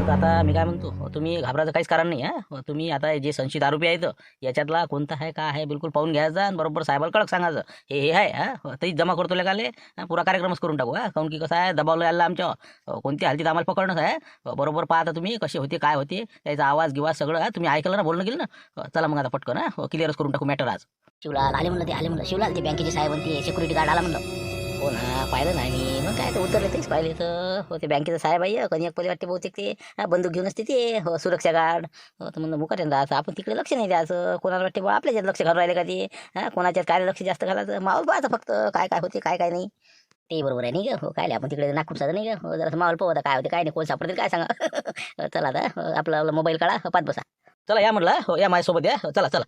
मग आता मी काय म्हणतो, तुम्ही घाबरायचं काहीच कारण नाही. हा, तुम्ही आता जे संशयित आरोपी आहेत याच्यातला कोणता आहे का आहे बिलकुल पाहून घ्यायचा आणि बरोबर साहेबाला कडक सांगायचं हे आहे. हा, तरी जमा करतो लेगाले पुरा कार्यक्रमच करून टाकू. काऊन की कसं आहे, दबावलं यायला आमच्या कोणत्या हालतीत आम्हाला पकडणं आहे. बरोबर पाहता तुम्ही कसे होते काय होते त्याचा आवाज गिवाज सगळं तुम्ही ऐकलं ना, बोलणं गेलं ना. चला मग आता पटकन क्लिअरच करून टाकू मॅटर आज. शिवलाल आले म्हणलं, ते आले म्हणलं, शिवलाल ते बँकेचे साहेब आणि ते सिक्युरिटी गार्ड आला म्हणलं. हो ना, पाहिलं नाही मी. मग काय ते उतरले तेच पाहिले तर. हो, ते बँकेचं साहेब आहे कधी पहिले वाटते बहुतेक ते बंदूक घेऊन असते ते सुरक्षा गार्ड. तर म्हणलं मुकाट्यानं राहायचं आपण तिकडे लक्ष नाही द्यायचं. कोणाला वाटते बा आपल्याच्यात लक्ष घालून राहिले का ते. कोणाच्यात काय लक्ष जास्त घालायचं, माहोल पाहायचं फक्त काय काय होते काय काय नाही. ते बरोबर आहे नाही का? हो, काय आपण तिकडे नागपूरचा नाही का? जरा माहोल पाहू आता काय होते काय नाही, कोण सापडतील काय सांगा. चला आता आपला मोबाईल काढा, पाच बसा. चला या म्हटलं, हो या माझ्यासोबत या. चला चला.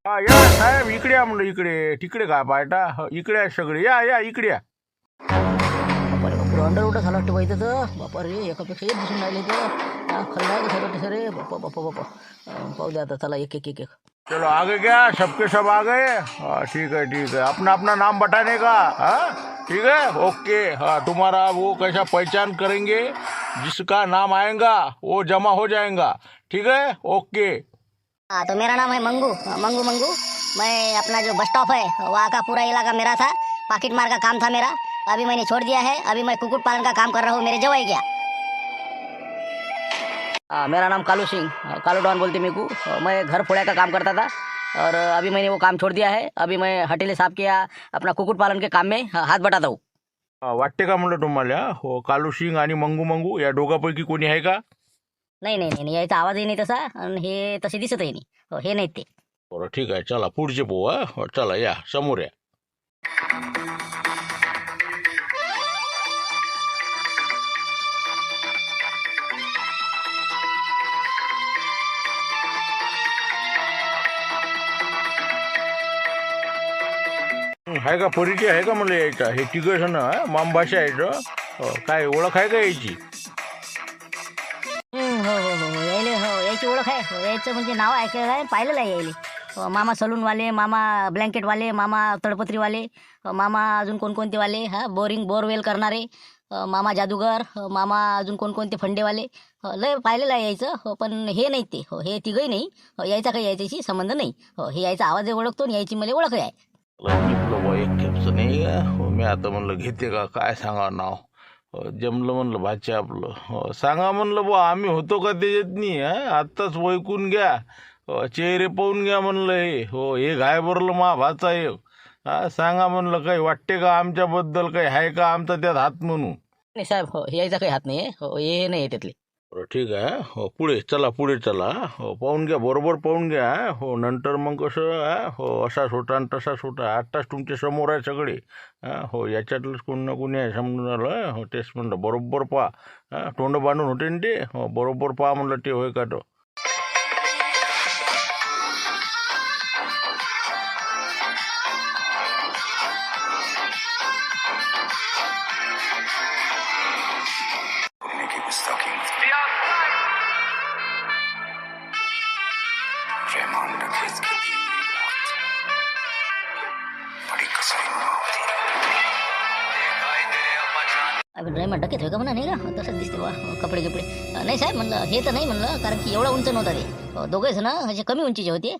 हा या साहेब, इकडे या म्हणलं. इकडे तिकडे काय पायटा, इकडे आहे सगळे. या या इकडे या. बापा रे बापरे, अंडरवुड झालं वाटतं पाहिजे तर. बापा रे, एकापेक्षा एक दिसून राहिले तर. खल्ला कसं वाटते सर रे. बापा बापा बापा. पाहू द्या आता, चला एक एक एक एक. चलो आगे क्या, सबके सब आ गए. हाँ ठीक है ठीक है, अपना अपना नाम बताने का. हाँ ठीक है, ओके. हाँ तुम्हारा वो कैसा पहचान करेंगे, जिसका नाम आएगा वो जमा हो जाएगा. ठीक है, ओके. हाँ तो मेरा नाम है मंगू मंगू मंगू। मैं अपना जो बस स्टॉप है वहाँ का पूरा इलाका मेरा था, पाकिट मार का काम था मेरा। अभी मैंने छोड़ दिया है, अभी मैं कुक्कुट पालन का काम कर रहा हूँ मेरे जवाई क्या। मेरा नाम कालू सिंह, कालू डॉन बोलते मेरे को। मैं घर फोड़ा का काम करता था और अभी मैंने वो काम छोड़ दिया है। अभी मैं हटेले साहब के यहाँ अपना कुक्कुट पालन के काम में हाथ बटाता हूँ। वाटते का म्हणलं तुम्हाला, हो कालू सिंग आणि मंगू मंगू या दोघांपैकी कोणी आहे का? नाही नाही नाही, याचा आवाजही नाही तसा आणि हे तसे दिसतही नाही. हे नाहीत ते. बरं ठीक आहे, चला पुढचे पोहा. हो चला या समोर या. आहे का परिचय आहे का म्हणलं यायचा? हे तिघं ना मामभाषा आहे. काय ओळख आहे का यायची? हो हो हो हो, यायले हो याची ओळख आहे. यायचं म्हणजे नाव ऐकलं आहे, पाहिलेलं आहे यायले. मामा सलूनवाले, मामा ब्लँकेटवाले, मामा तडपत्रीवाले, मामा अजून कोणकोणतेवाले, बोरिंग बोरवेल करणारे, मामा जादूगर, मामा अजून कोणकोणते फंडेवाले. लय पाहिलेलं आहे यायचं. पण हे नाही ते. हे तिघही नाही. यायचा काही यायच्याशी संबंध नाही. हे यायचा आवाज ओळखतो आणि यायची मला ओळख आहे. एक खेपचं नाही का. मी आता म्हणलं घेते का काय सांगा नाव. जमलं म्हणलं भाचे आपलं. सांगा म्हणलं बुवा, आम्ही होतो का त्याच्यात नाही. आत्ताच वैकून घ्या, चेहरे पाहून घ्या म्हणलं. हे घाय भरलं मा भाचा एक. सांगा म्हणलं, काही वाटते का आमच्याबद्दल, काही आहे का आमचा त्यात हात म्हणून. नाही साहेब, हे यायचा काही हात नाही. हे नाही आहे त्यातले. बरं ठीक आहे. पुढे चला पुढे चला. पाहून घ्या, बरोबर पाहून घ्या. नंतर मग कसं असाच होता आणि तसाच होता. आत्ताच तुमच्या समोर आहे सगळे. याच्यातलंच कोण ना कोणी आहे समजून आलं. तेच म्हणलं बरोबर पहा. तोंड बांधून होते ना ते. बरोबर पहा म्हणलं ते होय का तो. अभी ड्रायमंड डकेत होय का म्हणा, नाही का तसंच दिसते बा. कपडे गिपडे नाही साहेब म्हणलं, हे तर नाही म्हणलं, कारण की एवढा उंच नव्हता ते. दोघेच ना असे कमी उंचीचे होते.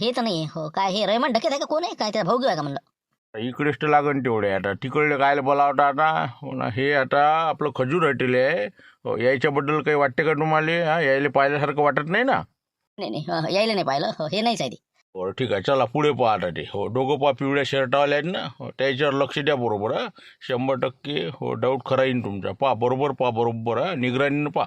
हे तर नाही. काय हे रेमंड डकेत आहे का, कोण आहे काय, त्याचा भाऊ आहे का म्हणलं. इकडेच तर लागन तेवढे. आता तिकडले काय बोलावता आता. हो ना, हे आता आपलं खजूर हॉटेल आहे. यायच्याबद्दल काही वाटते का तुम्हाला? यायला पाहिल्यासारखं वाटत नाही ना. नाही नाही, यायला नाही पाहिलं. हे नाहीच आहे ते. बरं ठीक आहे, चला पुढे पहा आता ते. दोघं पहा पिवळ्या शर्टावाले आहेत ना. त्याच्यावर लक्ष द्या बरोबर. 100% डाऊट खरा येईन तुमचा. पहा बरोबर, पहा बरोबर. निगराणीनं पहा.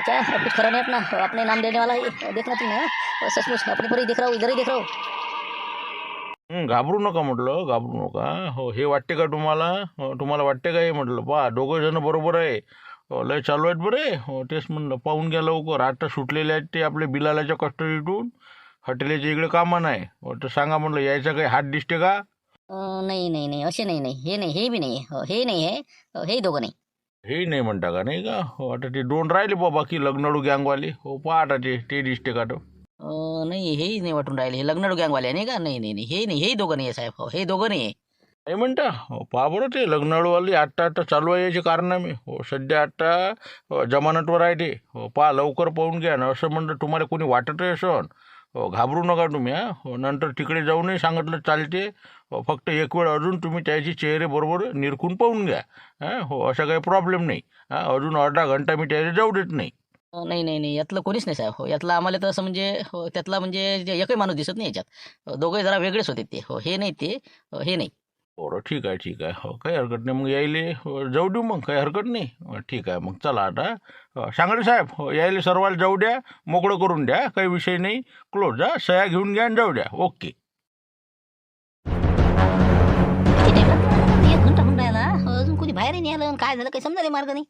अच्छा कुछ खरा नहीं अपना अपने नाम देने वाला है देखना तुम सचमुच अपने पर ही देख रहा हूँ इधर ही देख रहा हूँ. घाबरू नका म्हटलं, घाबरू नका. हो, हे वाटते का तुम्हाला? तुम्हाला वाटते का हे म्हटलं? पहा, दोघं जण बरोबर आहे. लय चालू आहेत बरे. तेच म्हणलं, पाहून घ्या लवकर. आता सुटलेले आहेत ते आपले बिलालाच्या कस्टडीतून. हॉटेलच्या इकडे कामा नाही. तर सांगा म्हणलं, यायचा काही हात दिसते का? नाही नाही नाही असे नाही नाही हे नाही हे बी नाही आहे हे नाही आहे हे दोघं नाही. हे नाही म्हणता का, नाही का? आता ते दोन राहिले बाबा की लग्नाडू गँगवाले. पहा आता ते दिसते का? नाही हेही नाही वाटून राहिले, हे लग्नाडू गँगवाले नाही का? नाही नाही नाही हे नाही, हे दोघं नाही आहे साहेब. हो हे दोघं नाही आहे. नाही म्हणता? पहा बरं, ते लग्नाडूवाली आत्ता चालू आहे याचे कारनामे. सध्या आत्ता जमानतवर आहे ते. पहा लवकर पाहून घ्या ना. असं म्हणलं तुम्हाला कोणी वाटत आहे असं. घाबरू नका तुम्ही. नंतर तिकडे जाऊनही सांगितलं चालते. फक्त एक वेळ अजून तुम्ही त्याची चेहरे बरोबर निरखून पाहून घ्या. असा काही प्रॉब्लेम नाही. अजून अर्धा घंटा मी त्याला जाऊ देत नाही. नाही नाही नाही यातलं कोणीच नाही साहेब. हो यातलं आम्हाला तर असं म्हणजे त्यातला म्हणजे एकही माणूस दिसत नाही याच्यात. दोघंही जरा वेगळेच होते ते. हो हे नाही ते हे नाही. बरं ठीक आहे ठीक आहे. काही हरकत नाही. मग यायले जाऊ देऊ मग, काही हरकत नाही. ठीक आहे मग चला आता. सांगडे साहेब यायले सर्वाला जाऊ द्या, मोकळं करून द्या, काही विषय नाही. क्लोज. सह्या घेऊन घ्या आणि जाऊ द्या. ओके. एक घंटा होऊन राहिला अजून कोणी बाहेरही नाही आलं काय झालं काही समजा नाही मार्ग नाही.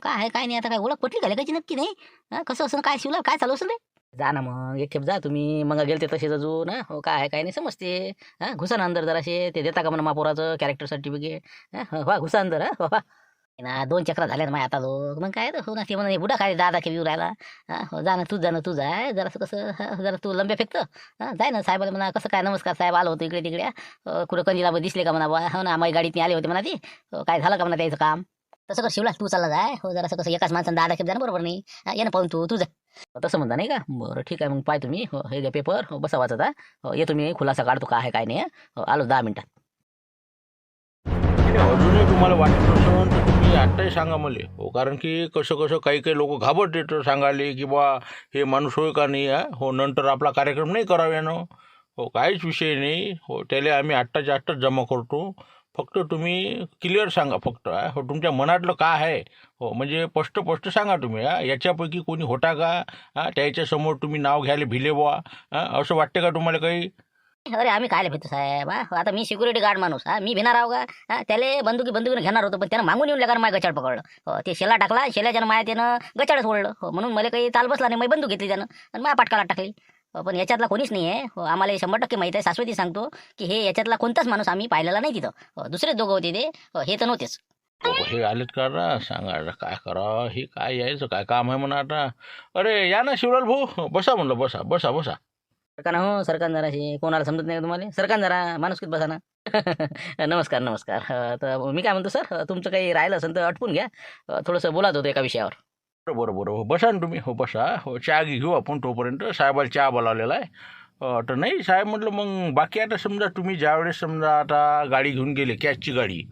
काय आहे काय नाही आता काय ओळख पटली का लेकाची नक्की नाही. कसं असं काय शिवला काय चालू असेल रे. जा ना मग एक खेप जा तुम्ही. मग गेलते तसेच अजून हो काय आहे काय नाही समजते. घुसा ना अंदर जराशे. ते देता का म्हणा मापोराचं कॅरेक्टर सर्टिफिकेट. वा घुसा अंदर. हो वा ना 2 चक्रा झाल्या ना आता लोक मग काय हो ना ते म्हणा बुडा काय दादा के येऊ राहिला. जा ना तू जाय जरासं कसं जरा तू लंब्या फेकतं. जाय ना साहेबाला म्हणा कसं काय नमस्कार साहेब आलो होतो इकडे तिकडे. कुठं कंदीला दिसले का म्हणा बा. हो ना माझ्या गाडीत आले होते म्हणा ते. काय झालं का म्हणा त्याचं काम. तसं कर शिवला तू चालला जाय. हो जरासं कसं एकाच माणसानं दादा खेप जा ना बरोबर नाही. ये ना पाहून तू जा. तसं म्हणता नाही का? बरं ठीक आहे मग पाय तुम्ही. हो हे घ्या पेपर. हो बसा वाचत. येतो मी खुलासा काढतो काय आहे काय नाही. आलो 10 मिनिटात. अजूनही तुम्हाला वाटत असेल तर तुम्ही आत्ताही सांगा मला. कारण की कसं काही काही लोक घाबरते तर सांगाले की बा हे माणूस होय का नाही. नंतर आपला कार्यक्रम नाही कराव्यानं. काहीच विषय नाही. त्याला आम्ही आत्ताच्या आत्ताच जमा करतो. फक्त तुम्ही क्लिअर सांगा फक्त. तुमच्या मनातलं काय आहे. म्हणजे स्पष्ट सांगा तुम्ही. याच्यापैकी कोणी होता का. त्याच्यासमोर तुम्ही नाव घ्यायला भिले बुवा. असं वाटते का तुम्हाला काही? अरे आम्ही काय भेटतो साहेब. आता मी सिक्युरिटी गार्ड माणूस. मी भिणार आहो का. त्याला बंदुकीने घेणार होतो पण त्यानं मागून येऊन का माझ्या गचाड पकडलं. ते शेला टाकला शेल्याच्यानं माया त्यानं गचाडच ओढलं. म्हणून मला काही ताल बसला नाही. मी बंदूक घेतली त्यानं आणि माझ्या पाटकाला टाकली. पण याच्यातला कोणीच नाही आहे. आम्हाला 100% माहीत आहे. शाश्वती सांगतो की हे याच्यातला कोणताच माणूस आम्ही पाहिलेला नाही तिथं. दुसरेच दोघं होते ते. हे तर नव्हतेच. हे आलेत का रा सांगा काय करा. हे काय यायचं काय काम आहे म्हणा आता. अरे या ना शिवलाल भाऊ. बसा म्हणलं बसा. सरकार हो सरकार जराशी कोणाला समजत नाही का तुम्हाला. सरकार जरा माणुसकीत बसा ना. नमस्कार. तर मी काय म्हणतो सर तुमचं काही राहिलं असेल तर अटपून घ्या. थोडंसं बोलायचं होतं एका विषयावर. बरं बसा ना तुम्ही. बसा. चहा घेऊ आपण तोपर्यंत. साहेबाला चहा बोलावलेला आहे. तर नाही साहेब म्हटलं मग बाकी आता समजा तुम्ही ज्यावेळेस समजा आता गाडी घेऊन गेले कॅशची गाडी.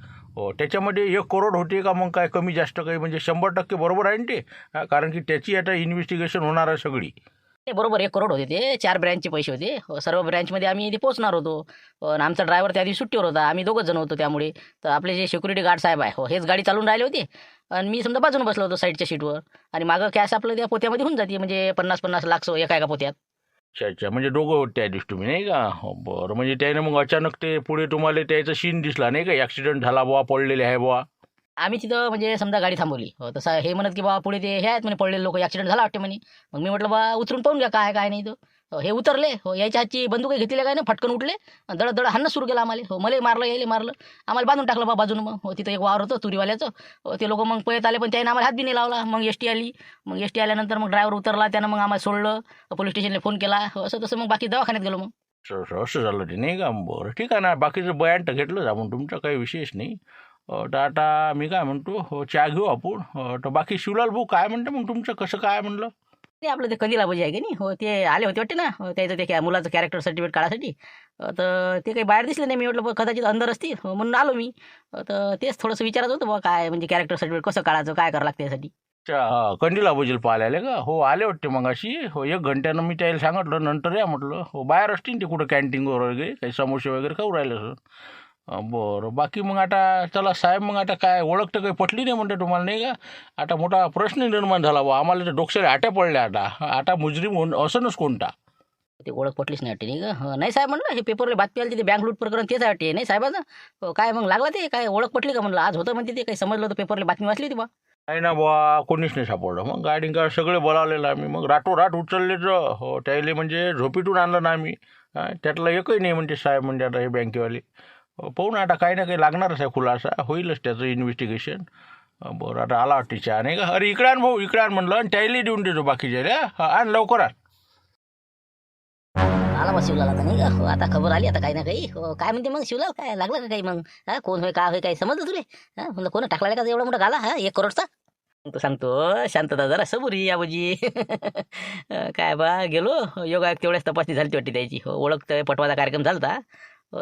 त्याच्यामध्ये 1 करोड होते का मग काय कमी जास्त काही म्हणजे 100% बरोबर आहे ना ते. कारण की त्याची आता इन्व्हेस्टिगेशन होणार आहे सगळी. ते बरोबर 1 करोड होते ते. 4 ब्रँचचे पैसे होते. सर्व ब्रँचमध्ये आम्ही इथे पोहोचणार होतो. आणि आमचा ड्रायव्हर त्या दिवशी सुट्टीवर होता. आम्ही 2घंच जण होतो त्यामुळे. तर आपले जे सिक्युरिटी गार्ड साहेब आहे हेच गाडी चालून राहिले होते. आणि मी समजा बाजून बसलो होतो साईडच्या सीटवर. आणि मागं कॅश आपलं त्या पोत्यामध्ये होऊन जाते म्हणजे 50-50 लाख एका पोत्यात. अच्छा म्हणजे दोघं होते त्या दिवशी तुम्ही नाही का. बरं म्हणजे त्याने मग अचानक ते पुढे तुम्हाला त्याचा सीन दिसला नाही का. ॲक्सिडेंट झाला बुवा पडलेले आहे बुवा. आम्ही तिथं म्हणजे समजा गाडी थांबवली. तसं हे म्हणत की बा पुढे ते हे आहेत म्हणे पडलेले लोक ॲक्सिडेंट झाला वाटते म्हणे. मग मी म्हटलं बा उतरून पाहून घ्या काय काय नाही. हे उतरले. याच्या हातची बंदूक घेतली काय ना फटकन उठले. दड हाणं सुरू केलं आम्हाला. मला मारलं यायले मारलं. आम्हाला बांधून टाकलं बा बाजूनं. मग तिथं एक वावर होतं तुरीवाल्याचं. ते लोक मग पळत आले पण त्याने आम्हाला हात बी नाही लावला. मग एस टी आली. मग एस टी आल्यानंतर मग ड्रायव्हर उतरला. त्यानं मग आम्हाला सोडलं. पोलीस स्टेशनला फोन केला. असं तसं मग बाकी दवाखान्यात गेलो मग. असं झालं ते नाही का. बरं ठीक आहे ना. बाकीचं बयान तर घेतलं आपण तुमचं काही विशेष नाही. तर आता मी काय म्हणतो चहा घेऊ आपण. तर बाकी शिवलाल भाऊ काय म्हणतं मग तुमचं कसं काय म्हणलं. ते आपलं ते कंदीला भजी आहे की नाही. ते आले होते वाटते ना. त्याचं ते मुलाचं कॅरेक्टर सर्टिफिकेट काढायसाठी. तर ते काही बाहेर दिसले नाही. मी म्हटलं कदाचित अंदर असतील म्हणून आलो मी. तर तेच थोडंसं विचारत होतं बा काय म्हणजे कॅरेक्टर सर्टिफिकेट कसं काढायचं काय करावं लागतं यासाठी. अच्छा कंदीला भजील पाहायला आले का. आले वाटते मग अशी. 1 घंट्यानं मी त्याला सांगितलं नंतर या म्हटलं. बाहेर असतील ते कुठं कॅन्टीनवर वगैरे काही समोसे वगैरे खाऊ राहिले असं. बरं बाकी मग आता चला साहेब, मग आता काय ओळख तर काही पटली नाही म्हणते तुम्हाला, नाही का? आता मोठा प्रश्न निर्माण झाला बा, आम्हाला तर डोक्याला आट्या पडल्या. आता मुजरीम असणच कोणता. ते ओळख पटलीच नाही वाटते नाही का? नाही साहेब म्हणलं, हे पेपरला बातमी आली, ते बँक लूट प्रकरण तेच आहे वाटते नाही साहेबाचं? काय मग लागला ते काय ओळख पटली का म्हणलं? आज होतं म्हणते ते, काही समजलं होतं पेपरला बातमी वाचली होती बा. नाही ना बा, कोणीच नाही सापडलं. मग गाडी का सगळे बोलावलेलं आम्ही, मग रातोरात उचललेच. हो त्याले म्हणजे झोपीतून आणलं ना आम्ही. त्यातलं एकही नाही म्हणते साहेब, म्हणजे आता हे बँकेवाले. पाहू ना, आता काही ना काही लागणारच आहे, खुलासा होईलच त्याचं इन्व्हेस्टिगेशन. बरं आता आला वाटते चहा, नाही का? अरे इकडे आण भाऊ, इकडे आण म्हणलं, आणि त्याला देऊन देतो बाकीच्या. आण लवकर आण. आला मग शिवलाल आता नाही का? हो, आता खबर आली आता काही ना काही. हो, काय म्हणते मग शिवलाल, काय लागलं का काही मग? हा, कोण होय काय होय काही समजलं तुले? हा, म्हणलं कोण टाकला का एवढा मोठा गाला, हा 1 करोडचा? सांगतो शांतता जरा सबुरी याबजी. काय बा गेलो योगा तेवढ्याच तपासणी झाली वाटते त्याची. हो, ओळख तर पटवाचा कार्यक्रम झाला.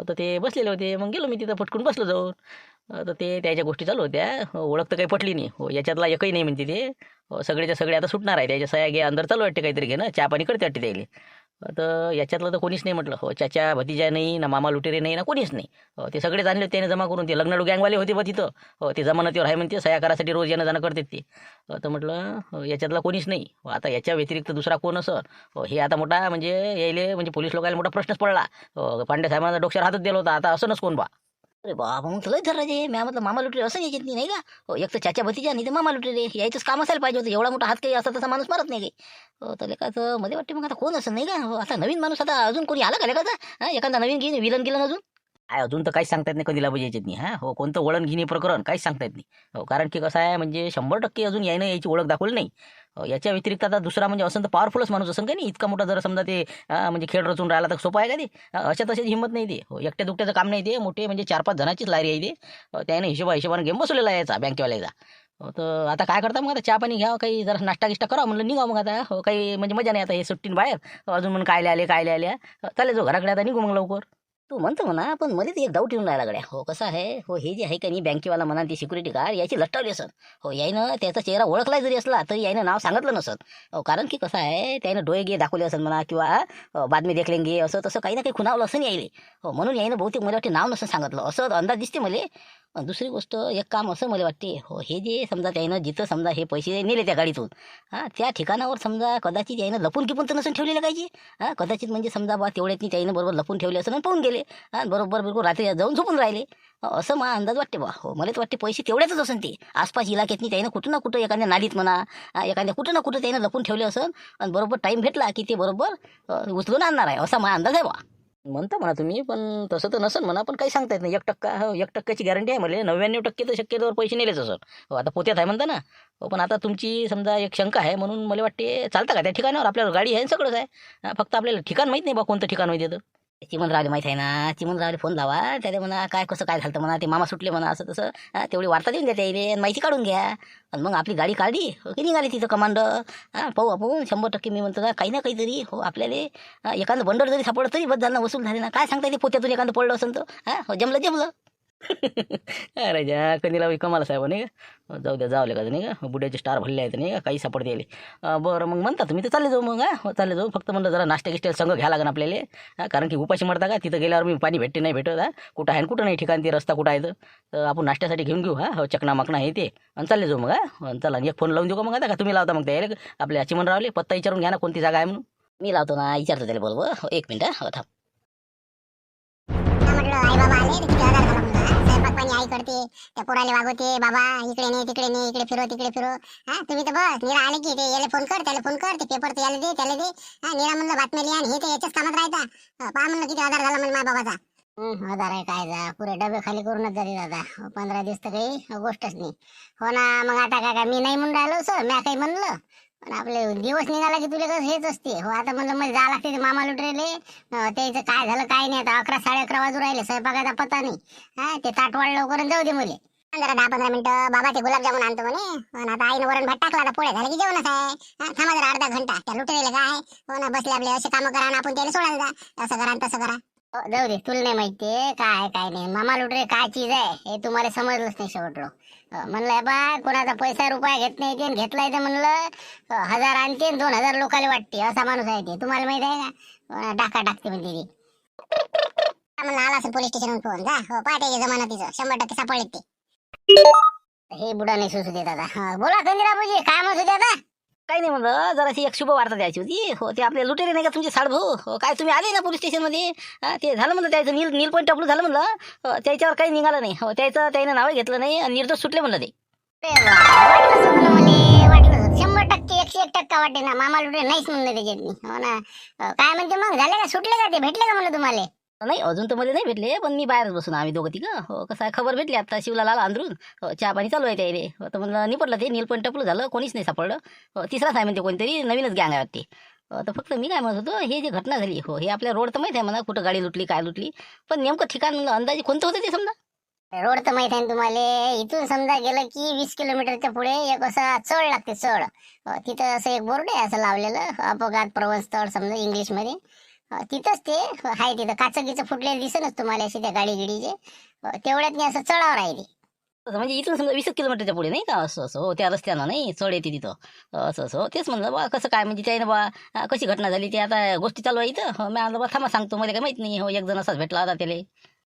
तर ते बसलेले होते, मग गेलो मी तिथं पटकून बसलो जाऊन. तर ते त्याच्या गोष्टी चालू होत्या. ओळख तर काही पटली नाही. हो याच्यातला एकही नाही म्हणते ते. सगळेच्या सगळे आता सुटणार आहे, त्याच्या सह्या घे अंदर चालू वाटते काहीतरी घेणं, चहा पाणी करते वाटते त्याला. तर याच्यातलं तर कोणीच नाही म्हटलं. हो चाचा भतीजा नाही ना, मामा लुटेरे नाही ना, कोणीच नाही. ते सगळेच आणले त्याने जमा करून. ते लग्नाडू गँगवाले होते बा तिथं. हो ते जमानतीवर आहे म्हणते, सह्या करासाठी रोज येणं जाणं करतात ते. तर म्हटलं याच्यातला कोणीच नाही. आता याच्या व्यतिरिक्त दुसरा कोण असं? हे आता मोठा म्हणजे यायले म्हणजे पोलीस लोकांना मोठा प्रश्नच पडला. पांडे साहेबांना डोक्यावर हातच दिला होता, आता असं नस कोण बा. अरे बाबा, मग तुला धराजे म्या म्हटलं मामा लुटरे असं यायच्यात नाही का? हो, एक तर चाचा भतीजा नाही तर मामा लुटरे, यायचंच काम असायला पाहिजे होतं. एवढा मोठा हात काही असा तसा माणूस मारत नाही काही. हो तर लेकाचं मध्ये वाटते मग आता कोण असं नाही का? हो, आता नवीन माणूस आता अजून कोणी आला का लेकाचा? हा, एखादा नवीन घेईन विलन गेलं अजून. काय अजून तर काहीच सांगता येत नाही कधी लाभ यायच्यात नाही. हा हो कोणतं वळण घेणे प्रकरण काहीच सांगता येत नाही. हो कारण की कसं आहे म्हणजे 100% अजून यायनं याची ओळख दाखवली नाही. याच्या व्यतिरिक्त आता दुसरा म्हणजे असं तर पॉवरफुलच माणूस असं का नाही, इतका मोठा जर समजा ते म्हणजे खेळ रचून राहिला तर सोपं आहे का ते? अशा तशाची हिंमत नाही ते. हो एकट्या दुकट्याचं काम नाही ते, मोठे म्हणजे 4-5 जणांचीच लायरी आहे ते. त्याने हिशोबाने गेम बसवलेला आहे याचा बँकेवाल्याचा. तर आता काय करता मग? आता चहा पाणी घ्यावं, काही जरा नाश्ता गिष्टा करा म्हणलं, निघा मग आता. हो काही म्हणजे मजा नाही आता हे सुट्टीन बाहेर. अजून म्हणून काय आले चालेल जो घराकडे आता निघू मग लवकर. तू म्हणतो म्हणा, पण मध्ये ते एक डाऊट येऊन राहिला गड्या. हो कसं आहे, हो हे जे आहे का नाही बँकेवाला म्हणा, ती सिक्युरिटी गार्ड याची लटकावली असत. हो यानं त्याचा चेहरा ओळखला जरी असला तरी यानं नाव सांगितलं नसत. हो कारण की कसं आहे, त्यानं डोळे गे दाखवले असत म्हणा, किंवा बातमी देखलेंगे असं तसं काही ना काही खुणावलं असं यायले. हो म्हणून यानं बहुतेक मला वाटते नाव नसं सांगितलं असं अंदाज दिसते मला. पण दुसरी गोष्ट एक काम असं मला वाटते, हो हे जे समजा त्यानं जिथं समजा हे पैसे नेले त्या गाडीतून, हां त्या ठिकाणावर समजा कदाचित यानं लपून किपून तर नसून ठेवलेलं पाहिजे. हां कदाचित म्हणजे समजा बा तेवढ्यात त्यानं बरोबर लपून ठेवले असं आणि पाहून गेले. हां बरोबर बिलकुल रात्री जाऊन झोपून राहिले. असं मला अंदाज वाटते बा. हो मला तर वाटते पैसे तेवढ्यातच असेल ते. आसपास इलाक्यातनी त्यानं कुठं ना कुठं एखाद्या नालीत म्हणा, एखाद्या कुठं ना कुठं त्यानं लपून ठेवले असेल, आणि बरोबर टाईम भेटला की ते बरोबर उचलून आणणार आहे, असा माझा अंदाज आहे बा. म्हणता म्हणा तुम्ही, पण तसं तर नसेल म्हणा, पण काही सांगता येत नाही. 1% हो 1%ची गॅरंटी आहे मला. 99% तर शक्यतोवर पैसे नेलेच असं. हो आता पोत्यात आहे म्हणता ना. हो पण आता तुमची समजा एक शंका आहे, म्हणून मला वाटते चालतं का त्या ठिकाणावर? आपल्याला गाडी आहे सगळंच आहे. फक्त आपल्याला ठिकाण माहीत नाही बा कोणतं ठिकाण माहिती येतं. चिमन रावले माहीत आहे ना, चिमन रावले फोन लावा त्याला म्हणा, काय कसं काय झालं म्हणा, ते मामा सुटले म्हणा असं तसं. तेवढी वार्ता देऊन द्या त्याला, माहिती काढून घ्या. आणि मग आपली गाडी काढली की निघाली तिथं कमांडर. पाहू आपण 100% मी म्हणतो का काही ना काहीतरी. हो आपल्याला एखादं बंडर जरी सापडलं तरी बस झालं, वसूल झाले ना. काय सांगता येते, पोत्यातून एखादं पडलं असेल तर हो जमलं. अरे ज्या कधीला कमाला साहेब नाही का? जाऊ द्या जावले का नाही का? बुड्याचे स्टार भरले आहेत नाही का? काही सापडते याले. बरं मग म्हणता तुम्ही तर चालले जाऊ मग. हो चालले जाऊ, फक्त म्हणलं जरा नाश्ता गिष्ट्या संघ घ्या लागेल आपल्याला. कारण की उपाशी मरता का तिथं गेल्यावर मी पाणी भेटते नाही भेटत. कुठं आहे कुठं नाही ठिकाण, ते रस्ता कुठं आहे तर आपण नाश्त्यासाठी घेऊन घेऊ. हो चकना मकना हे ते आणि चालले जाऊ मग. चला एक फोन लावून देऊ का मग? आता का तुम्ही लावता मग त्या आपल्या चिमन रावले? पत्ता विचारून घ्या ना कोणती जागा आहे म्हणून. मी लावतो ना, विचारतो त्याला बरोबर. हो 1 मिनिट हो थांब. म्हटलं आई बाबा आले तर किती आधार झाला म्हणलं. स्वयंपाक पाणी आई करते, त्या पोराले वागवते, बाबा इकडे नाही तिकडे नाही, इकडे फिरो तिकडे फिरो. तुम्ही तर बस निरा आले की ते याला फोन कर त्याला फोन कर, ते पेपर तर याला दे त्याला दे. निरा म्हणलं बातम्या लिहा, हे तर याच्याच कामात राहता. पहा म्हणलं किती आधार झाला म्हणजे माझ्या बाबाचा. आधार आहे काय जा, पुरे डबे खाली करूनच जाते दादा. 15 दिवस तर काही गोष्टच नाही. हो ना मग आता काय मी नाही म्हणून राहिलो सर, म्या काही म्हणलं. पण आपले दिवस निघाला की तुला कसं हेच असते. हो आता म्हणलं मला जावं लागते ते मामा लुटरेले. त्याचं काय झालं काय नाही, आता 11 11:30 वाजू राहिले, स्वयंपाकाचा पत्ता नाही. ते ताट वाढ लवकर जाऊ दे मुले. जरा 10-15 मिनिटं बाबा ते गुलाबजामुन आणतो म्हणे. पण आता आईनं वरण भात टाकला, आता पोळ्या झाल्या की जेवणच आहे. थांबा जरा अर्धा घंटा. त्या लुटरेले काय हो ना बसले आपले असे कामं करा आणि आपण त्याला सोडायला जा, असं करा तसं करा. जाऊ दे तुला नाही माहितीये काय काय नाही. मामा लुटरे काय चीज आहे हे तुम्हाला समजलंच नाही शेवटलो. म्हणलंय बा कोणाचा पैसा रुपया घेत नाही ते, घेतलाय तर म्हणलं 1000 आणते 2000 लोकांना वाटते, असा माणूस आहे ते. तुम्हाला माहित आहे का? डाका टाकते म्हणते ती. म्हणलं आला असेल पोलीस स्टेशनवरून फोन जा हो पाहते जमाना तिचं 100% सापडले ते. हे बुडा नाही सुसू देत आता. बोला कंदिराबाजी काय म्हणत होते आता? काही नाही म्हणलं जराशी एक शुभ वार्ता द्यायची होती. हो ते आपले लुटेरे नाही का तुमचे साडभाऊ, हो काय तुम्ही आले ना पोलीस स्टेशनमध्ये, ते झालं म्हणलं त्याचं नील पॉईंट टपलं झालं म्हणलं. त्याच्यावर काही निघालं नाही. हो त्याचं त्यानं नाव घेतलं नाही आणि निर्दोष सुटले म्हणलं ते. अरे वा, वाटलंच होतं ना मला, वाटलंच होतं. 100% 101% वाटे ना मामा लुटे नाहीच म्हणलं त्याच्यातनी. हो ना. काय म्हणते मग झाले का सुटले का ते भेटले का म्हणलं तुम्हाला? नाही अजून तर मध्ये नाही भेटले, पण मी बाहेरच बसून आम्ही दोघं तिघं. हो कसं आहे खबर भेटली आता शिवला आला अंदरून. हो चहा पाणी चालू आहे त्याइले. हो तर म्हणलं निपटलं ते नील पॉईंट टपलं झालं, कोणीच नाही सापडलं. हो तिसराच आहे म्हणते कोणतरी नवीनच गँग आहे वाटते. तर फक्त मी काय म्हणत होतो हे जे घटना झाली हो हे आपल्या रोड तर माहिती आहे म्हणा कुठं गाडी लुटली काय लुटली, पण नेमकं ठिकाण म्हणलं अंदाजे कोणतं होतं ते समजा. रोड तर माहित आहे ना तुम्हाला. इथून समजा गेलं की 20 किलोमीटरच्या पुढे एक असा चढ लागते चढ. तिथं असं एक बोर्ड आहे असं लावलेलं अपघात प्रवण स्थळ समजा इंग्लिश मध्ये. तिथंच ते आहे. तिथं काचगीचं फुटलेलं दिसेलच तुम्हाला असे त्या गाडी गिडीचे. तेवढ्यात नाही असं चढावर आहे ते. असं म्हणजे इथून समजा 20 किलोमीटरच्या पुढे नाही का असं असं हो त्या रस्त्यानं नाही चढ येते तिथं. असं असं हो तेच म्हणलं बा कसं काय म्हणजे त्यानं बा कशी घटना झाली ते आता गोष्टी चालू आहे इथं. हो मी म्हणलं बा थांबा सांगतो मला काही माहित नाही. हो एक जण असाच भेटला होता त्याला.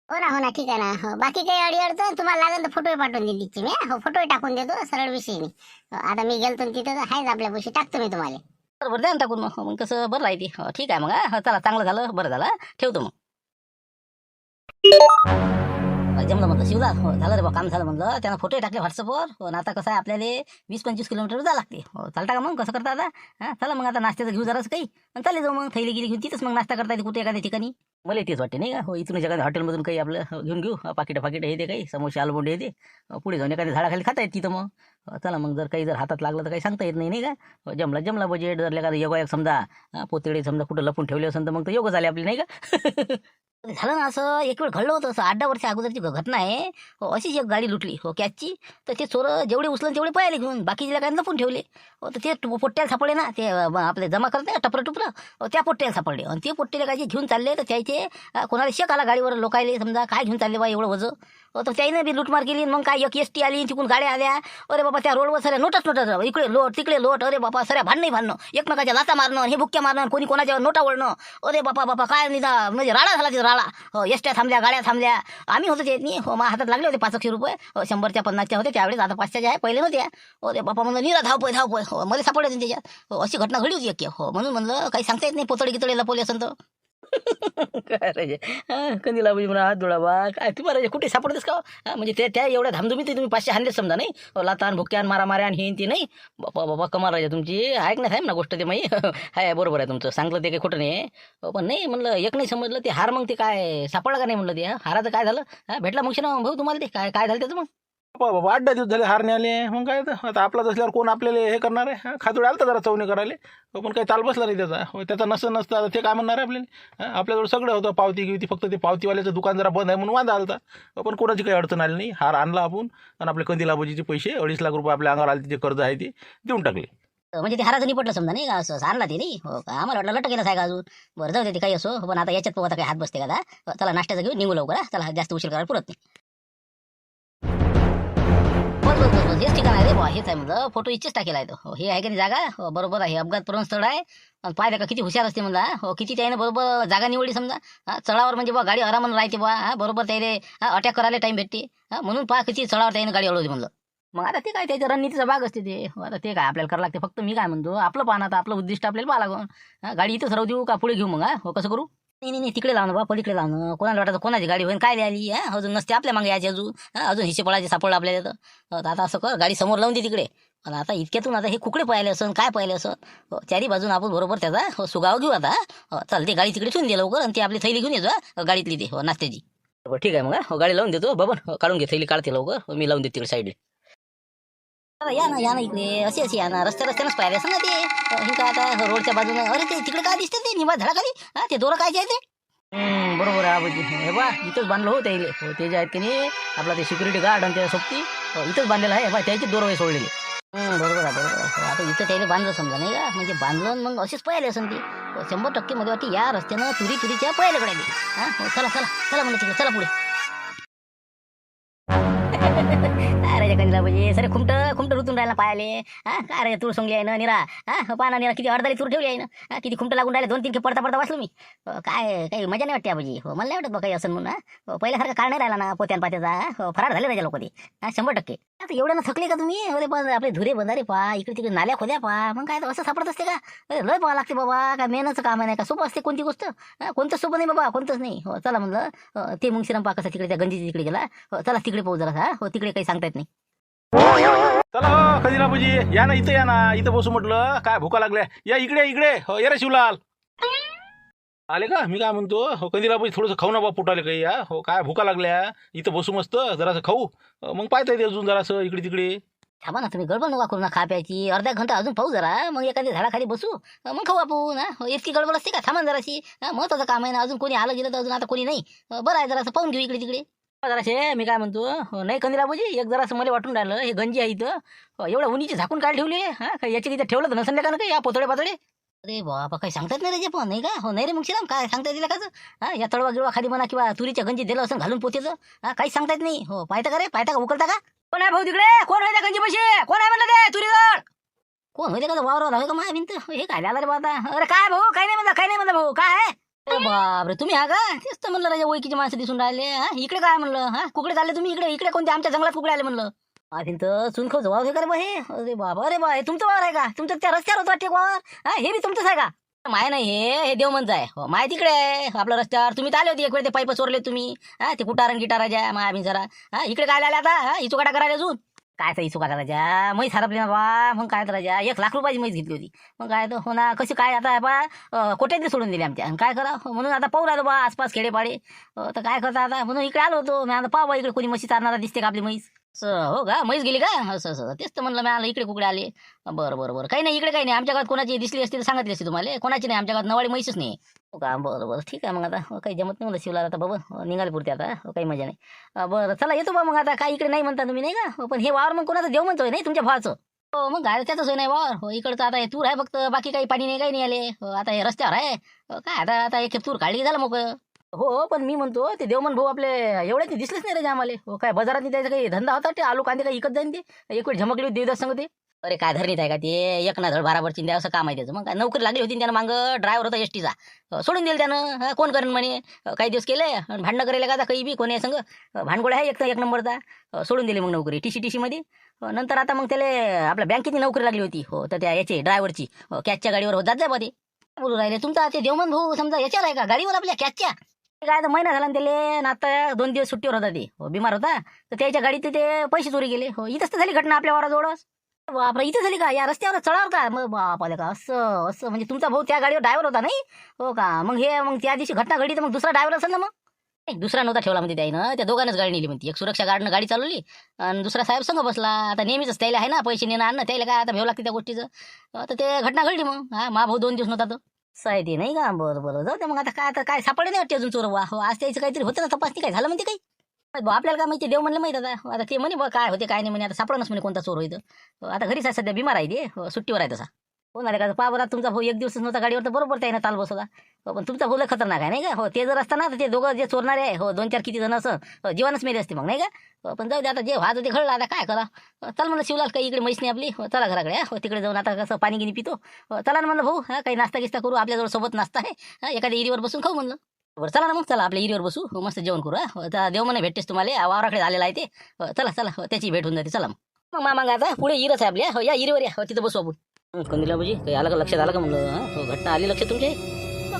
हो ना ठीक आहे ना. हो, बाकी काही अडचण तुम्हाला लागेल तर फोटो पाठवून देईन तिची मी. हो फोटो टाकून देतो सरळ विषय नाही. आता मी गेलतो तिथं आहेच आपल्या पैसे टाकतो मी तुम्हाला. बरोबर द्या ना टाकून मग कसं बरं राहते. हो ठीक आहे मग हा चला चांगलं झालं बरं झालं ठेवतो मग. जमलं म्हणलं शिवला हो झालं रे बा काम झालं म्हणलं. त्यानं फोटो टाकले व्हॉट्सअपवर. हो ना आता कसं आहे आपल्याला 20-25 किलोमीटर जावं लागते. हो चालता का मग कसं करता आता? चला मग आता नाश्त्याचं घेऊ जराच काही आणि चालले जाऊ मग थैली गेली घेऊन तिथंच मग नाश्ता करता येते कुठे एखाद्या ठिकाणी. मला तेच वाटते नाही का. हो इथून एखाद्या हॉटेलमधून काही आपलं घेऊन घेऊ पाकिटं येते काही समोसे आलूबोंडे येते. पुढे जाऊन एखाद्या झाडाखाली खाता येते तिथं मग. चला मग जर काही जर हातात लागलं तर काही सांगता येत नाही का. जमला बजेट जर एखादं योगा एक समजा पोतेडे समजा कुठं लपून ठेवले असेल तर मग तर योग झाले आपली नाही का. झालं ना असं एक वेळ घडलं होतं असं 8-10 वर्ष अगोदरची घटना आहे. हो अशीच एक गाडी लुटली हो कॅचची. तर ते चोरं जेवढे उचलं तेवढे पळाले घेऊन बाकीचे काय लपून ठेवले. हो तर ते पोट्ट्याला सापडले ना ते आपले जमा करते टपरं टुपरं त्या पोट्ट्याला सापडले आणि ते पोट्टेला काय घेऊन चालले तर त्याचे कोणाला शेक आला गाडीवर लोकायले समजा काय घेऊन चालले बा एवढं वजं. तर त्याईनं बी लुटमार केली. मग काय एक एसटी आली तिकून गाड्या आल्या. अरे बाबा त्या रोडवर सऱ्या नोटच इकडे लोट तिकडे लोट. अरे बाबा सऱ्या भांडणं एकमेकाच्या लाता मारणं हे बुक्क्या मारणं कोणी कोणाच्या नोटा वळणं. अरे बापा काय निदा म्हणजे राडा झाला तिथं राडा. हो एसट्या थांबल्या गाड्या थांबल्या. आम्ही होतो ते नाही हो माझ्या हातात लागले होते 500 रुपये. 100च्या 50च्या होते त्यावेळेस. आता 500च्या आहे पहिले नव्हत्या. अरे बापा म्हणलं निरा धावपोय हो मला सापडले त्याच्यात. हो अशी घटना घडली होती एक हो म्हणून म्हणलं काही सांगता येत नाही पोतळी गितळी लपवली असं तर. काय राजे कंदीला म्हणजे म्हणा हात जोडा बा काय तुम्हाला राजे कुठे सापडतेस का. म्हणजे त्या एवढ्या धामधुमीत तुम्ही 500 हाणलेच समजा नाही. लातान भुक्यान मारा आणि हे ते नाही. बापा कमाल राजा तुमची ऐक ना साहेब ना गोष्ट ते माही हाय बरोबर आहे तुमचं सांगलं ते काही खोटं नाही. पण नाही म्हणलं एक नाही समजलं ते हार मग ते काय सापडलं का नाही म्हणलं ते हाराचं काय झालं भेटला मग ना भाऊ तुम्हाला ते काय झालं त्याचं मग. बाबा 8-10 दिवस झाले हारणे आले मग काय तर आता आपलाच असल्यावर कोण आपल्याला हे करणार आहे. खातोडे आलं तर जरा चवणे करायला. पण काही चाल बसला नाही त्याचा नसतं आता ते काय म्हणणार आहे आपल्याला. आपल्याजवळ सगळं होतं पावती गिवती फक्त ते पावतीवाल्याचं दुकान जरा बंद आहे म्हणून वांदा आलता. पण कोणाची काही अडचण आली नाही. हार आणला आपण आणि आपले कंदीला बाजीचे पैसे 2.5 लाख रुपये आपल्या अंगावर आले जे कर्ज आहे ते देऊन टाकले. म्हणजे ते हाराचं निपटलं समजा नाही का असं आणला ते नाही. हो का आम्हाला वाटलं लटकेलच आहे का अजून. बरं जाऊ दे ते काही असो पण आता याच्यात आता काही हात बसते का आता. चला नाश्त्याचं घेऊन निघू लवकर. चला जास्त उशीर करायला पुरत नाही. बस हेच ठिकाण आहे रे बा हेच आहे म्हणजे फोटो इच्छेच टाकेला आहे तो. हे आहे की नाही जागा बरोबर आहे. अपघात प्रवण स्थळ आहे. पाहिलं का किती हुशार असते म्हणला. हो किती त्याने बरोबर जागा निवडली समजा. चढावर म्हणजे बा गाडी आरामानं राहते बा बरोबर त्याने अटॅक करायला टाइम भेटते. म्हणून पहा किती चढावर त्याने गाडी अडवली म्हणलं. मग आता ते काय त्याच्या रणनीतीचा भाग असते ते. आता ते काय आपल्याला करावं लागते. फक्त मी काय म्हणतो आपलं पाहणं आता आपलं उद्दिष्ट आपल्याला पाहा लागून. गाडी इथंच राहू देऊ का पुढे घेऊ मग हो कसं करू. नाही तिकडे लावणं बा पलीकडे लावणं कोणाला वाटायचं कोणाची गाडी होईल काय आली अजून नसते आपल्या मागे यायची अजून हिशे पडायचे सापडलं आपल्याला. तर आता असं कर गाडी समोर लावून दे तिकडे. आणि आता इतक्यातून आता हे कुकडे पाहिले असं काय पाहिले असं. चारी बाजून आपण बरोबर त्याचा सुगाव घेऊ आता. चालते गाडी तिकडे ठेवून दे लवकर आणि ती आपली थैली घेऊन येतो गाडीतली ते नाश्त्याची. ठीक आहे मग गाडी लावून देतो बाबा काढून घे थैली काढते लवकर मी लावून देते तिकडे साईडला. या ना इकडे अशी या ना रस्त्यानंच पाहिले असं ना ते ఇంకా आता रोडच्या बाजूने. अरे ते तिकडे काय दिसते ते निवा झाडाखाली ते दोरं काय आहे ते. बरोबर आहे आबाजी हे बा इथंच बांधलं हो त्याले. ते जे आहेत की नाही आपला ते सिक्युरिटी गार्ड आणि त्या सोबती इथंच बांधलेलं आहे बा त्याचे दोरवे सोडलेले. बरोबर आहे आता इथं त्याला बांधलं समजा नाही का म्हणजे बांधलं मग असेच पळाले असं ती 100% मध्ये वाटते या रस्त्यानं तुरीच्या पळायला कडे. चला म्हणजे तिकडे चला पुढे. अरे कंजला म्हणजे सरे खुमट रुतून राहिला पायाले. हा काय रे तूर सोंगली आहे ना निरा. हा पाना निरा किती अर्धाली तूर ठेवली आहे ना. किती खुमट लागून राहिले 2-3 पडता पडता वाचलो मी. काय काही मजा नाही वाटते आबाजी. हो मला नाही वाटत बा काही असं म्हणून. पहिल्यासारखं काळ नाही राहिला ना पोत्यान पात्याचा. फरार झाले राजा लोक ते. 100%. आता एवढ्या थकले का तुम्ही. अरे पण आपले धुरे बंधारे पा इकडे तिकडे नाल्या खोद्या पा मग काय असं सापडत असते का. लय पाहा लागते बाबा. काय मेहनतचं काम आहे नाही का सोपं असते कोणती गोष्ट. कोणतं सोपं नाही बाबा कोणतंच नाही. हो चला म्हणलं ते मुंगशीराम पा कसं तिकडे त्या गंजीच्या तिकडे गेला. चला तिकडे पाहू जरा. हो तिकडे काही सांगता येत नाही. चला हो खजिनाबाजी या ना इथं बसू म्हटलं. काय भुका लागल्या. या इकडे हो ये रे शिवलाल. आले का. मी काय म्हणतो हो कंदिलाबाई थोडंसं खाऊ ना बा पोटाले काही. या हो काय भुका लागल्या. इथं बसू मस्त जरासं खाऊ. मग पाहता येते अजून जरासं इकडे तिकडे. थांबा ना तुम्ही गडबड नका करू ना खा प्यायची. अर्धा घंटा अजून पाहू जरा. मग एखाद्या झाडाखाली बसू मग खाऊ आपण. इतकी गडबड असते का. थांबा ना जराशी. महत्वाचं काम आहे ना. अजून कोणी आलं गेलं तर अजून आता कोणी नाही. बरं आहे जरासं पाहून घेऊ इकडे तिकडे. जराशे मी काय म्हणतो नाही कंदिलाबाजी एक जरासं मला वाटून राहिलं हे गंजी आहे इथं. एवढ्या उन्हीची झाकून काय ठेवली. काही याच्या तिथे ठेवलं तर नसेल का ना काही या पोतळे पातळे. अरे बाबा काही सांगतात नाही रे पण नाही का. हो नाही रे मग शिराम काय सांगता येईल का. या तळवा गिळवा खाली म्हणा किंवा तुरीच्या गंजी दिलं असं घालून पोतेचं. काहीच सांगता येत नाही. हो पाहता का रे पाहता का उकलता का. कोण आहे भाऊ तिकडे. कोण आहे त्या गंजी पैसे. कोण आहे म्हणलं ते तुरीजवळ. कोण होते का वावरावर हवे का माझ्या भिंत. हे काय आला रे बाबा. अरे काय भाऊ काही नाही म्हणलं भाऊ काय आहे. बापरे तुम्ही हा का. तेच तर म्हणलं राजा ओळखीची माणसं दिसून राहिले. इकडे काय म्हणलं कुकडे चालले तुम्ही इकडे कोणत्या आमच्या जंगलात कुकडे आले म्हणलं. भिंत चुनखव वावर हे का रे बा हे. अरे बाबा अरे बा हे तुमचं वावर आहे का. तुमचं त्या रस्त्यावर होतं वाटते वावर. हे बी तुमचंच आहे का. माय नाही हे देवमनचं आहे. हो माय तिकडे आहे आपल्या रस्त्यावर. तुम्ही आले होते एक वेळ ते पाईप चोरले तुम्ही. ते कुटारण गिटाराजा माया भिंसरा. इकडे काय आले आता इचुकाटा करायला अजून. काय तर इचुकाटा राजा म्हैस हरपली ना बा. मग काय तर राजा 1 लाख रुपयाची म्हैस घेतली होती. मग काय तर हो ना कशी काय आता बा कोट्यातली सोडून दिली आमच्या. काय करा म्हणून आता पाहू राहिलो बा आसपास खेडेपाडे. तर काय करता आता म्हणून इकडे आलो होतो. मी आता पाहू बा इकडे कोणी म्हशी चारणारा दिसते का आपली म्हैस. हो का म्हैस गेली का. असं तेच तर म्हणलं मी आलं इकडे कुकडे आले. बरं काही नाही इकडे काही नाही. आमच्या गावात कोणाची दिसली असती तर सांगितली असती तुम्हाला. कोणाची नाही आमच्या गावात नवाडी म्हैसच नाही. हो का बरं ठीक आहे मग आता काही जमत नाही मला शिवला आता बाबा निघाले पुरते आता. काही मजा नाही. बरं चला येतो बा मग आता काय इकडे नाही म्हणता तुम्ही नाही का. पण हे वावर मग कोणाचं देव म्हणतोय नाही तुमच्या भावाचं. हो मग गाडी त्याच सोय नाही वावर. हो इकडचं आता हे तूर आहे फक्त बाकी काही पाणी नाही काही नाही आले. आता हे रस्त्यावर आहे. काय आता एक तूर काढली झालं मग. हो पण मी म्हणतो ते देवमन भाऊ आपले एवढे ते दिसलेच नाही रे आम्हाला. हो काय बाजारात त्याचा काही धंदा होता ते आलू कांदे काही इकत जाईन ते. एक वेळ झमकली होती देवदास संग ते. अरे काय धरणीत आहे का ते. एक ना धड भाराभर चिंध्या असं काम आहे त्याचं. मग काय नोकरी लागली होती त्यानं मागं ड्रायव्हर होता एसटीचा. सोडून दिलं त्यानं. कोण करेन म्हणे. काही दिवस केले भांडणं करायला का काही बी कोणी संग भांडगोळ आहे एक नंबरचा. सोडून दिली मग नोकरी टीसी मध्ये. नंतर आता मग त्याला आपल्या बँकेची नोकरी लागली होती. हो तर त्या याची ड्रायव्हरची कॅचच्या गाडीवर जात जाय मध्ये बोलू राहिले. तुमचा ते देवमन भाऊ समजा याच्यावर आहे का गाडीवर आपल्या कॅचच्या. काय तर महिना झाला त्याला ना आता 2 दिवस सुट्टीवर होता ते. हो बिमार होता तर त्याच्या गाडीत ते पैसे चोरी गेले. हो इथंच तर झाली घटना आपल्या वाराजवळच. बापरे इथं झाली का या रस्त्यावर चढावर का. मग बापाले का असं म्हणजे तुमचा भाऊ त्या गाडीवर ड्रायव्हर होता नाही. हो का मग त्या दिवशी घटना घडली तर मग दुसरा ड्रायव्हर असेल ना. मग दुसरा नव्हता ठेवला म्हणते त्यानं. त्या दोघांनाच गाडी नेली म्हणते. एक सुरक्षा गार्डनं गाडी चालवली आणि दुसरा साहेब संघ बसला. आता नेहमीच त्याला आहे ना पैसे नेणं आणणं त्याला काय आता भेव लागते त्या गोष्टीचं. तर ते घटना घडली मग. मा भाऊ 2 दिवस नव्हता तो. साहित्य नाही का. बरं जाऊ दे मग आता काय सापडले नाही वाटते अजून चोर. वा हो आज त्याचं काहीतरी होतं ना तपासणी काय झालं म्हणते काही. आपल्याला काय माहिती देव म्हणलं माहिती आता ते म्हणे काय होते काय नाही म्हणे. आता सापडणच म्हणे कोणता चोर होतं. आता घरीच आहे सध्या बिमार आहे ते सुट्टीवर आहे तसा. हो ना रे का पावरात तुमचा भाऊ 1 दिवसच नव्हता गाडीवर तर बरोबर त्याने ताल बसवला. पण तुमचा भाऊ खतरनाक आहे नाही का. हो ते जर असताना तर ते दोघं जे चोरणारे आहे हो 2-4 किती जण असं जीवनच मेले असते मग नाही का. पण जाऊ दे आता जे व्हायचं ते घडलं आता काय करा. चल म्हणलं शिवलाल काही इकडे म्हैस नाही आपली. चला घराकडे. हो तिकडे जाऊन आता कसं पाणी गिनी पितो. चला ना म्हणलं भाऊ काही नाश्ता गिस्ता करू. आपल्याजवळ सोबत नाश्ता आहे. एखाद्या इरीवर बसून खाऊ म्हणलं. बरं चला ना मग चला आपल्या इरीवर बसू. मस्त जेवण करू. आता देव म्हणे भेटतेस तुम्हाला वावराकडे आलेला आहे ते. चला त्याची भेट होऊन जाते. चला मग मामा आता पुढे इरच आहे आपल्या. या इरीवर या तिथं बसू आपण. कंदिलाबाजी काही आलं का लक्षात आलं का म्हणलं. घटना आली लक्षात तुमचे.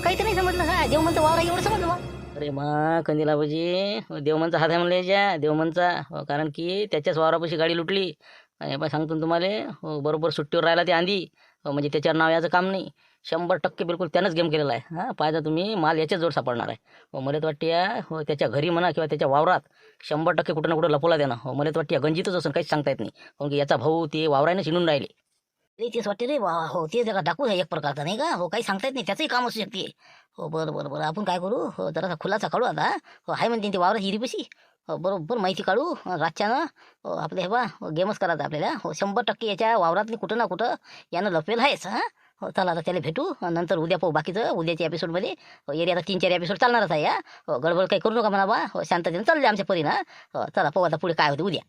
काही तर नाही समजलं. देवमनचं वावर एवढं समजलं बा. अरे मग कंदिलाबाजी देवमनचा हात आहे म्हणलं याच्या देवमनचा. कारण की त्याच्याच वावरापाशी गाडी लुटली. आणि बा सांगतो तुम्हाला बरोबर सुट्टीवर राहिला ते आंधी. म्हणजे त्याच्यावर नाव याचं काम नाही. 100% बिलकुल त्यानंच गेम केलेला आहे. पाहिजे तुम्ही माल याच्याच जोड सापडणार आहे. मला तर वाटते त्याच्या घरी म्हणा किंवा त्याच्या वावरात 100% कुठं ना कुठं लपवला त्यानं. मला तर वाटते गंजीतच असून काहीच सांगता येत नाही. कारण की याचा भाऊ ते वावराने शिणून राहिले. तेच वाटते रे हो ते जरा डाकू आहे एक प्रकारचा नाही का. हो काही सांगता येत नाही त्याचंही काम असू शकते. हो बरं आपण काय करू. हो जरासा खुलासा काढू आता. हो हाय म्हणते ते वावरात हिरीपशी. हो बरोबर माहिती काढू रातच्यानं. हो आपले हे बा गेमच करायचं आपल्याला. हो 100% याच्या वावरातली कुठं ना कुठं यानं लपवेल आहेच. हो चला आता त्याला भेटू. नंतर उद्या पाहू बाकीचं एरियाच्या एपिसोडमध्ये. एरियाला 3-4 एपिसोड चालणारच आहे. हो गडबड काही करू नका म्हणा बा. हो शांततेनं चालले आमच्या परीनं. हो चला पाहू आता पुढे काय होते उद्या.